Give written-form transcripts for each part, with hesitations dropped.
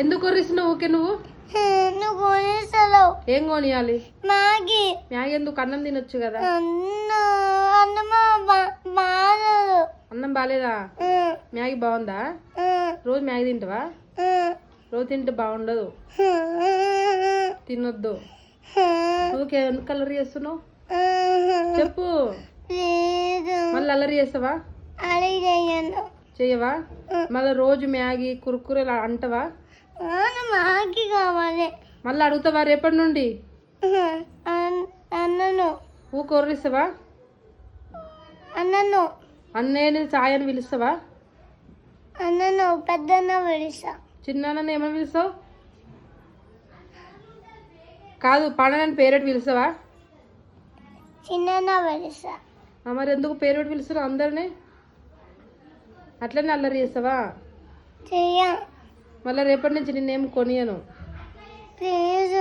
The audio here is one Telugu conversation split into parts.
ఎందుకు కొర్రిస్తున్నావు ఊకే నువ్వు? నువ్వు కొనిస్తలేవు. ఏం కొనియాలి? మ్యాగీ. మ్యాగీ ఎందుకు? అన్నం తినొచ్చు కదా. అన్నం బాలేదా? మ్యాగీ బాగుందా? రోజు మ్యాగీ తింటావా? రోజు తింటే బాగుండదు, తినొద్దు. నువ్వు ఎందుకు కలర్ చేస్తున్నావు చెప్పు. మళ్ళీ అల్లరి చేస్తావా? చెయ్యవా? మళ్ళీ రోజు మ్యాగీ కుర్కురే అంటవా? మ్యాగీ కావాలి. మళ్ళీ అడుగుతావా రేపటి నుండి? అన్నను. ఊ కొర్రిస్తావా? అన్నను. అన్నయ్యని చాయ్ అని పిలుస్తావా? అన్నను పెద్దన్న పిలుస్తా. చిన్నాన్నని ఏమని పిలుస్తావు? కాదు, పండనని పేరెట్ పిలుస్తావా? చిన్న పిలుస్తా. మరి ఎందుకు పేరెట్ పిలుస్తావు అందరినీ? అట్లనే అల్లరి చేస్తావా? చెయ్య. మళ్ళీ రేపటి నుంచి నిన్నేం కొనియను ప్లీజ్.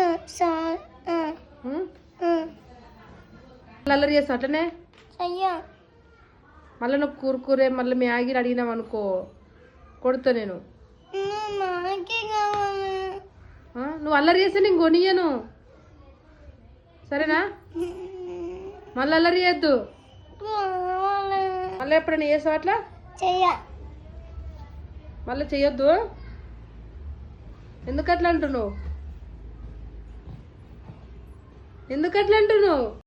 అల్లరి చేస్తావు అట్లనే. చెయ్య. మళ్ళీ నువ్వు కూరకూరే మళ్ళీ మ్యాగీ అడిగినావు అనుకో, కొడుతా నేను. మ్యాగీ కావాలి. నువ్వు అల్లరి చేస్తే నేను కొనియను, సరేనా? మళ్ళీ అల్లరి చేయొద్దు. మళ్ళీ ఎప్పుడైనా చేస్తావు అట్లా? చెయ్య. మళ్ళీ చెయ్యొద్దు. ఎందుకు అట్లా అంటున్నావు?